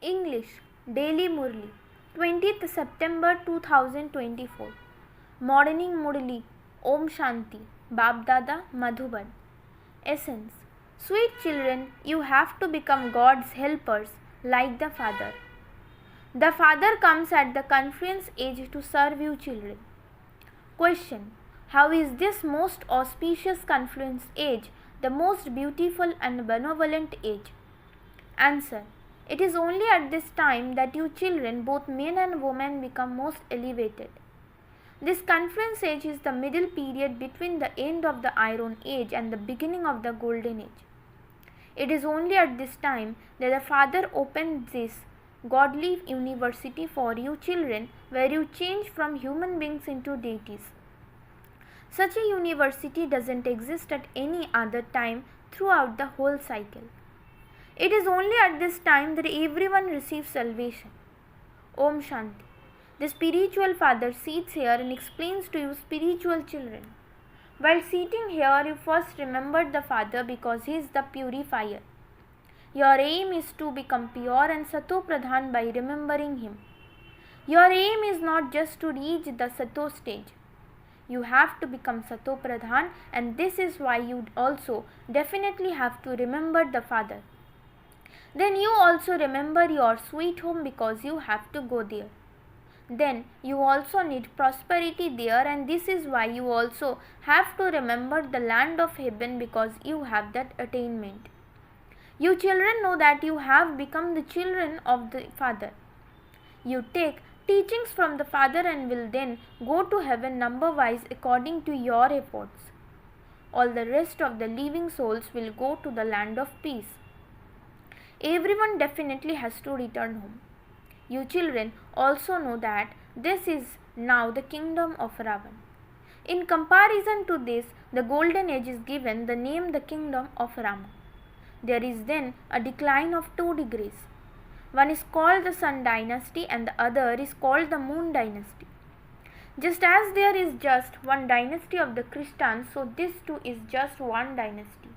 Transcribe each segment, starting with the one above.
English Daily MURLI 20th September 2024 Morning MURLI Om Shanti Bab Dada Madhuban Essence Sweet children, you have to become God's helpers like the Father. The Father comes at the confluence age to serve you children. Question: how is this most auspicious confluence age the most beautiful and benevolent age? Answer: it is only at this time that you children, both men and women, become most elevated. This confluence age is the middle period between the end of the Iron Age and the beginning of the Golden Age. It is only at this time that the Father opens this godly university for you children, where you change from human beings into deities. Such a university doesn't exist at any other time throughout the whole cycle. It is only at this time that everyone receives salvation. Om Shanti. The spiritual father sits here and explains to you spiritual children. While sitting here, you first remember the Father because he is the purifier. Your aim is to become pure and Sato Pradhan by remembering him. Your aim is not just to reach the Sato stage. You have to become Sato Pradhan, and this is why you also definitely have to remember the Father. Then you also remember your sweet home because you have to go there. Then you also need prosperity there, and this is why you also have to remember the land of heaven because you have that attainment. You children know that you have become the children of the Father. You take teachings from the Father and will then go to heaven number wise according to your efforts. All the rest of the living souls will go to the land of peace. Everyone definitely has to return home. You children also know that this is now the kingdom of Ravan. In comparison to this, the golden age is given the name the kingdom of Rama. There is then a decline of 2 degrees. One is called the Sun dynasty and the other is called the Moon dynasty. Just as there is just one dynasty of the Christians, so this too is just one dynasty.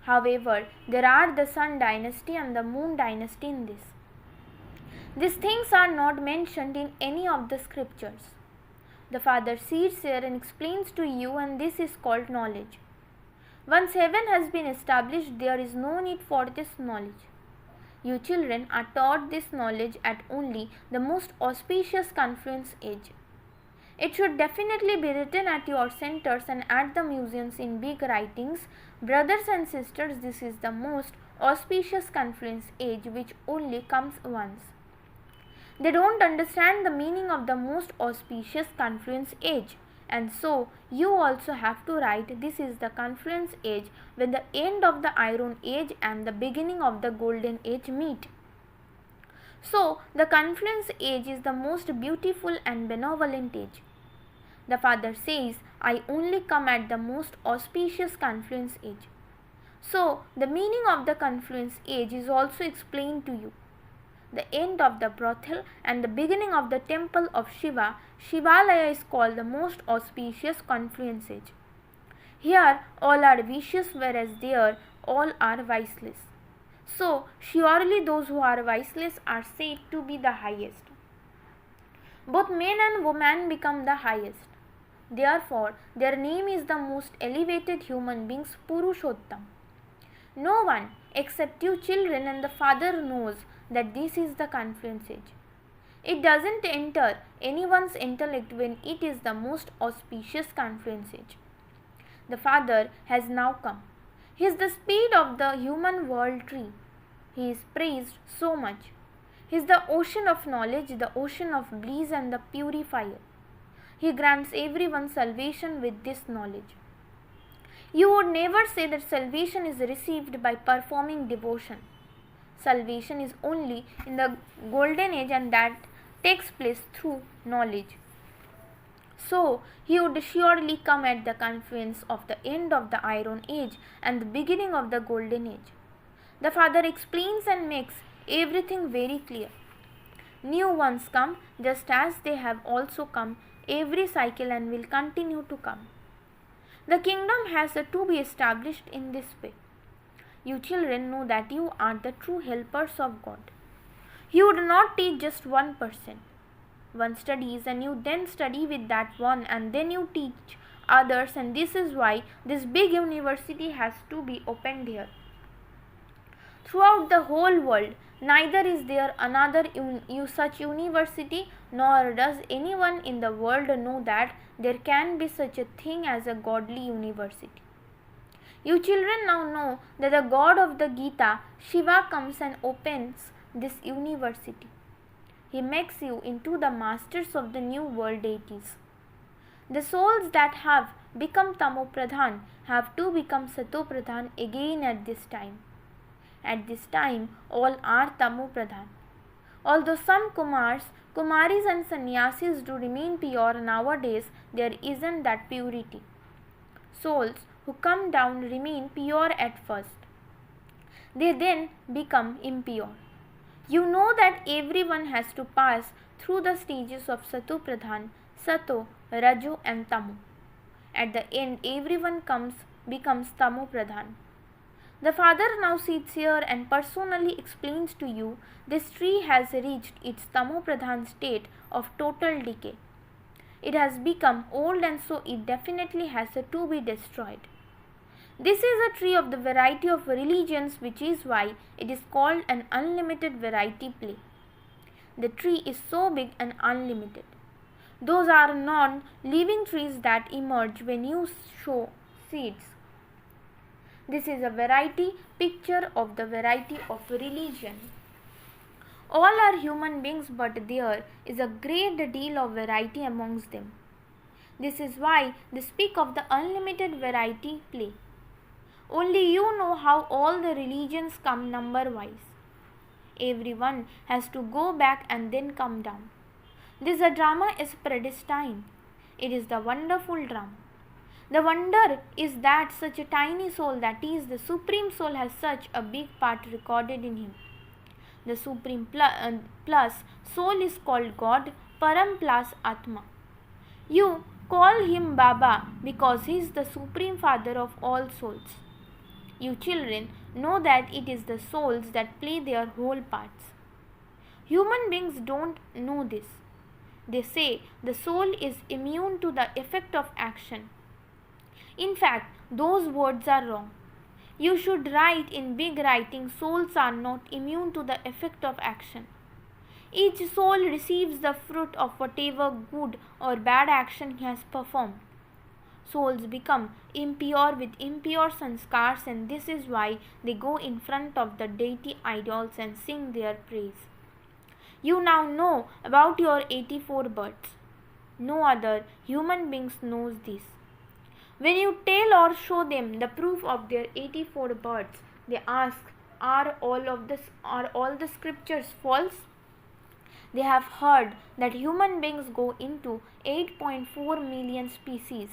However, there are the Sun dynasty and the Moon dynasty in this. These things are not mentioned in any of the scriptures. The Father sits here and explains to you, and this is called knowledge. Once heaven has been established, there is no need for this knowledge. You children are taught this knowledge at only the most auspicious confluence age. It should definitely be written at your centers and at the museums in big writings. Brothers and sisters, this is the most auspicious confluence age which only comes once. They don't understand the meaning of the most auspicious confluence age, and so you also have to write this is the confluence age when the end of the Iron Age and the beginning of the Golden Age meet. So the confluence age is the most beautiful and benevolent age. The Father says, I only come at the most auspicious confluence age. So the meaning of the confluence age is also explained to you. The end of the brothel and the beginning of the temple of Shiva, Shivalaya, is called the most auspicious confluence age. Here all are vicious, whereas there all are viceless. So surely those who are viceless are said to be the highest. Both men and women become the highest. Therefore their name is the most elevated human beings, Purushottam. No one except you children and the Father knows that this is the confluence age. It doesn't enter anyone's intellect when it is the most auspicious confluence age. The Father has now come. He is the speed of the human world tree. He is praised so much. He is the ocean of knowledge, the ocean of bliss and the purifier. He grants everyone salvation with this knowledge. You would never say that salvation is received by performing devotion. Salvation is only in the golden age, and that takes place through knowledge. So he would surely come at the confluence of the end of the Iron Age and the beginning of the Golden Age. The Father explains and makes everything very clear. New ones come just as they have also come every cycle and will continue to come. The kingdom has to be established in this way. You children know that you are the true helpers of God. He would not teach just one person. One studies and you then study with that one and then you teach others, and this is why this big university has to be opened here. Throughout the whole world, neither is there another such university, nor does anyone in the world know that there can be such a thing as a godly university. You children now know that the God of the Gita, Shiva, comes and opens this university. He makes you into the masters of the new world deities. The souls that have become Tamo Pradhan have to become Sato Pradhan again at this time. At this time, all are Tamo Pradhan. Although some Kumars, Kumaris and Sannyasis do remain pure nowadays, there isn't that purity. Souls who come down remain pure at first. They then become impure. You know that everyone has to pass through the stages of Sato Pradhan, Sato, Rajo and Tamo. At the end, everyone becomes Tamo Pradhan. The father now sits here and personally explains to you this tree has reached its Tamo Pradhan state of total decay. It has become old and so it definitely has to be destroyed. This is a tree of the variety of religions, which is why it is called an unlimited variety play. The tree is so big and unlimited. Those are non-living trees that emerge when you sow seeds. This is a variety picture of the variety of religion. All are human beings, but there is a great deal of variety amongst them. This is why they speak of the unlimited variety play. Only you know how all the religions come number-wise. Everyone has to go back and then come down. This drama is predestined. It is the wonderful drama. The wonder is that such a tiny soul, that is, the Supreme Soul, has such a big part recorded in him. The Supreme plus Soul is called God, Param plus Atma. You call him Baba because he is the Supreme Father of all souls. You children know that it is the souls that play their whole parts. Human beings don't know this. They say the soul is immune to the effect of action. In fact, those words are wrong. You should write in big writing, souls are not immune to the effect of action. Each soul receives the fruit of whatever good or bad action he has performed. Souls become impure with impure sanskars, and this is why they go in front of the deity idols and sing their praise. You now know about your 84 births. No other human beings knows this. When you tell or show them the proof of their 84 births, they ask, are all the scriptures false? They have heard that human beings go into 8.4 million species.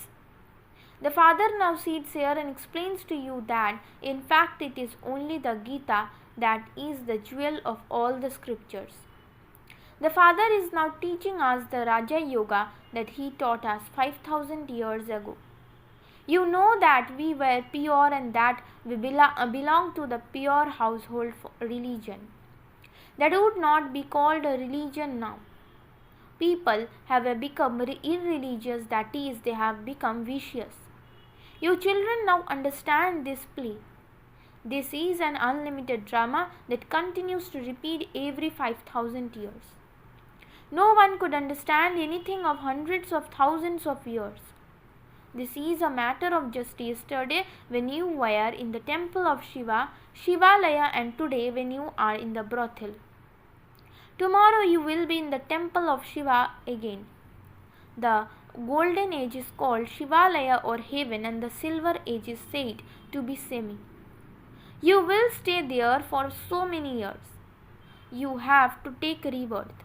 The father now sits here and explains to you that in fact it is only the Gita that is the jewel of all the scriptures. The father is now teaching us the Raja Yoga that he taught us 5,000 years ago. You know that we were pure and that we belong to the pure household religion. That would not be called a religion now. People have become irreligious, that is, they have become vicious. You children now understand this play. This is an unlimited drama that continues to repeat every 5,000 years. No one could understand anything of hundreds of thousands of years. This is a matter of just yesterday when you were in the temple of Shiva, Shivalaya, and today when you are in the brothel. Tomorrow you will be in the temple of Shiva again. The golden age is called Shivalaya or heaven, and the silver age is said to be semi. You will stay there for so many years. You have to take rebirth.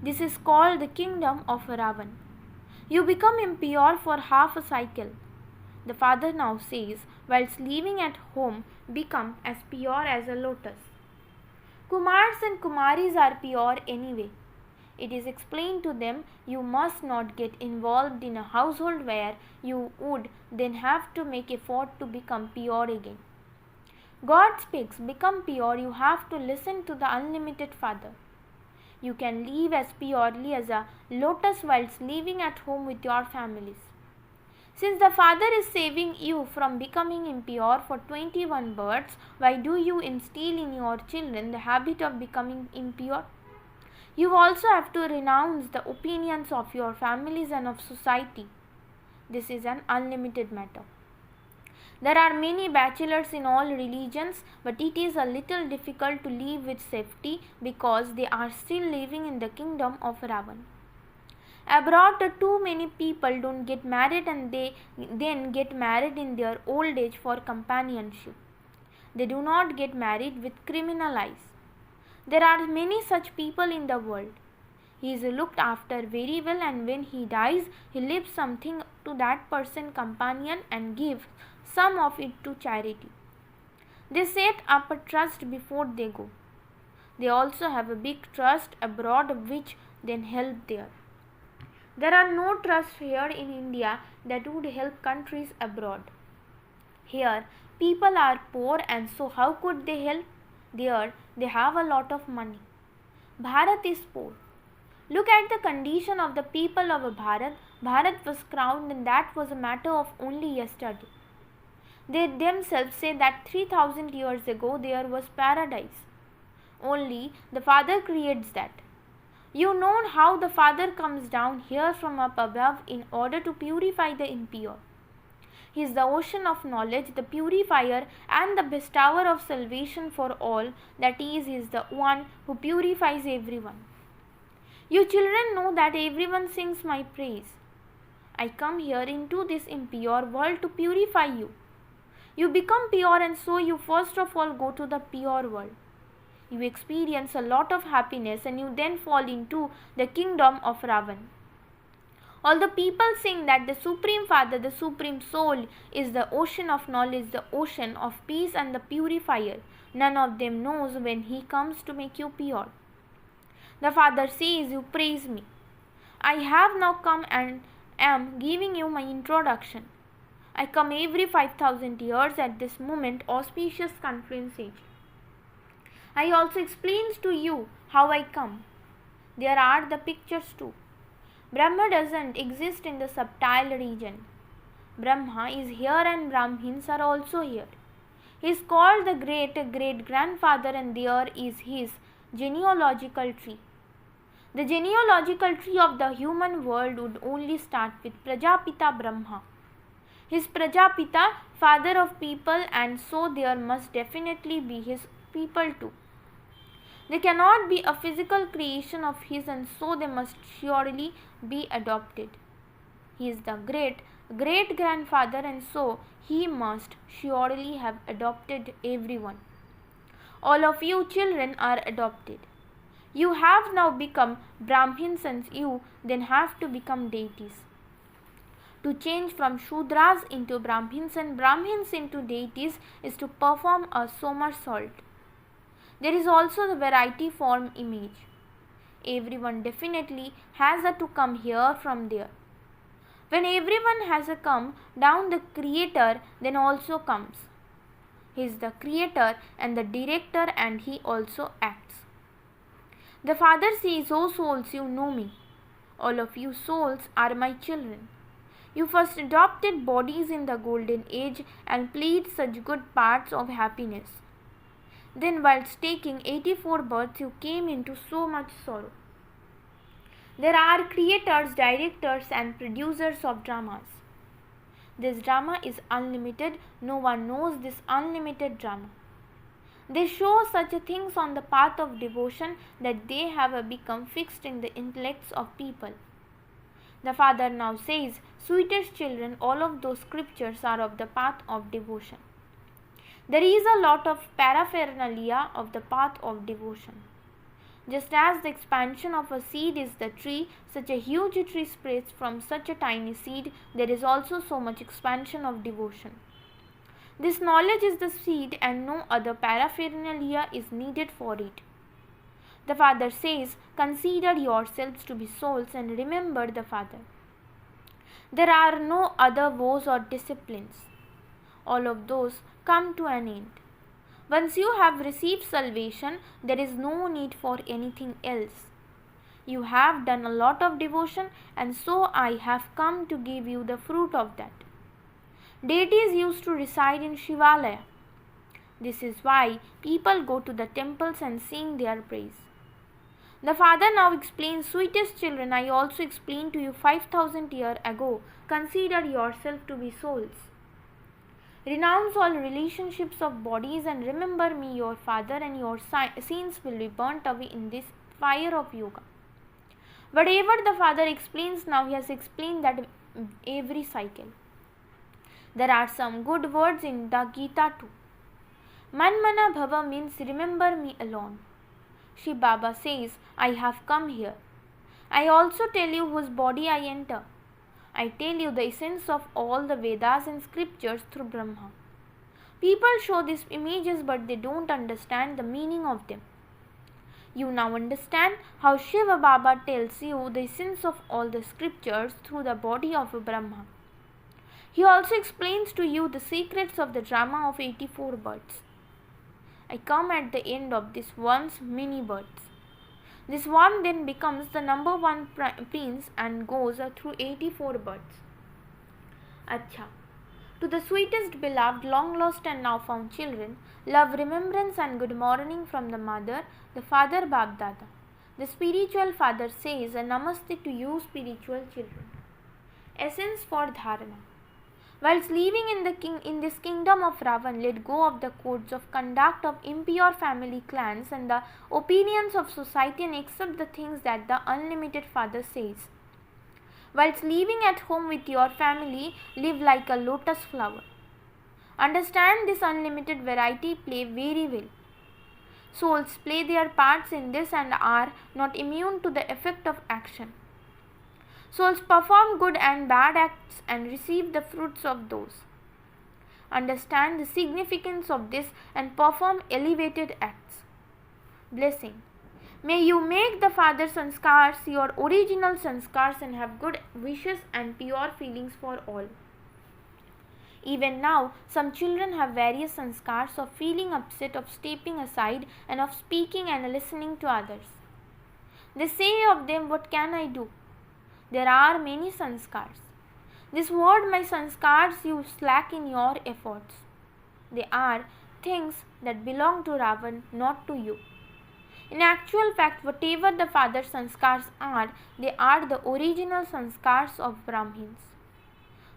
This is called the kingdom of Ravan. You become impure for half a cycle. The father now says, whilst living at home, become as pure as a lotus. Kumars and Kumaris are pure anyway. It is explained to them you must not get involved in a household where you would then have to make effort to become pure again. God speaks, become pure, you have to listen to the unlimited Father. You can live as purely as a lotus whilst living at home with your families. Since the Father is saving you from becoming impure for 21 births, why do you instill in your children the habit of becoming impure? You also have to renounce the opinions of your families and of society. This is an unlimited matter. There are many bachelors in all religions, but it is a little difficult to live with safety because they are still living in the kingdom of Ravan. Abroad, too many people don't get married and they then get married in their old age for companionship. They do not get married with criminal eyes. There are many such people in the world. He is looked after very well, and when he dies, he leaves something to that person companion and gives some of it to charity. They set up a trust before they go. They also have a big trust abroad which then help there. There are no trusts here in India that would help countries abroad. Here, people are poor, and so how could they help? There, they have a lot of money. Bharat is poor. Look at the condition of the people of Bharat. Bharat was crowned, and that was a matter of only yesterday. They themselves say that 3000 years ago there was paradise. Only the Father creates that. You know how the Father comes down here from up above in order to purify the impure. He is the ocean of knowledge, the purifier and the bestower of salvation for all. That is, He is the one who purifies everyone. You children know that everyone sings my praise. I come here into this impure world to purify you. You become pure, and so you first of all go to the pure world. You experience a lot of happiness, and you then fall into the kingdom of Ravan. All the people sing that the Supreme Father, the Supreme Soul, is the ocean of knowledge, the ocean of peace and the purifier. None of them knows when He comes to make you pure. The Father says, you praise me. I have now come and am giving you my introduction. I come every 5000 years at this moment, auspicious confluence age. I also explains to you how I come. There are the pictures too. Brahma doesn't exist in the subtle region. Brahma is here and Brahmins are also here. He is called the great-great-grandfather, and there is his genealogical tree. The genealogical tree of the human world would only start with Prajapita Brahma. His Prajapita, father of people, and so there must definitely be his people too. They cannot be a physical creation of his, and so they must surely be adopted. He is the great-grandfather, and so he must surely have adopted everyone. All of you children are adopted. You have now become Brahmins, and you then have to become deities. To change from Shudras into Brahmins and Brahmins into deities is to perform a somersault. There is also the variety form image. Everyone definitely has to come here from there. When everyone has come down, the Creator then also comes. He is the Creator and the Director, and He also acts. The Father says, O souls, you know me. All of you souls are my children. You first adopted bodies in the golden age and played such good parts of happiness. Then whilst taking 84 births, you came into so much sorrow. There are creators, directors and producers of dramas. This drama is unlimited. No one knows this unlimited drama. They show such things on the path of devotion that they have become fixed in the intellects of people. The Father now says, sweetest children, all of those scriptures are of the path of devotion. There is a lot of paraphernalia of the path of devotion. Just as the expansion of a seed is the tree, such a huge tree spreads from such a tiny seed, there is also so much expansion of devotion. This knowledge is the seed, and no other paraphernalia is needed for it. The Father says, consider yourselves to be souls and remember the Father. There are no other vows or disciplines. All of those come to an end. Once you have received salvation, there is no need for anything else. You have done a lot of devotion, and so I have come to give you the fruit of that. Deities used to reside in Shivalaya. This is why people go to the temples and sing their praise. The father now explains, sweetest children, I also explained to you 5,000 years ago. Consider yourself to be souls. Renounce all relationships of bodies and remember me, your father, and your sins will be burnt away in this fire of yoga. Whatever the father explains now, he has explained that every cycle. There are some good words in the Gita too. Manmana Bhava means remember me alone. Shiv Baba says, I have come here. I also tell you whose body I enter. I tell you the essence of all the Vedas and scriptures through Brahma. People show these images but they don't understand the meaning of them. You now understand how Shiva Baba tells you the essence of all the scriptures through the body of Brahma. He also explains to you the secrets of the drama of 84 birds. I come at the end of this one's many birds. This one then becomes the number one prince and goes through 84 birds. Acha. To the sweetest beloved, long lost and now found children, love, remembrance and good morning from the mother, the father Babdada. The spiritual father says, Namaste to you spiritual children. Essence for Dharana. Whilst living in this kingdom of Ravan, let go of the codes of conduct of impure family clans and the opinions of society and accept the things that the unlimited Father says. Whilst living at home with your family, live like a lotus flower. Understand this unlimited variety play very well. Souls play their parts in this and are not immune to the effect of action. Souls perform good and bad acts and receive the fruits of those. Understand the significance of this and perform elevated acts. Blessing. May you make the Father sanskars your original sanskars and have good wishes and pure feelings for all. Even now, some children have various sanskars of feeling upset, of stepping aside, and of speaking and listening to others. They say of them, what can I do? There are many sanskars. This word, my sanskars, you slack in your efforts. They are things that belong to Ravan, not to you. In actual fact, whatever the father's sanskars are, they are the original sanskars of Brahmins.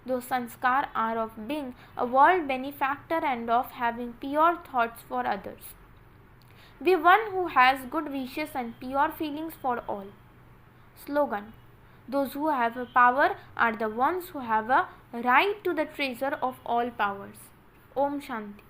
Those sanskars are of being a world benefactor and of having pure thoughts for others. Be one who has good wishes and pure feelings for all. Slogan. Those who have a power are the ones who have a right to the treasure of all powers. Om Shanti.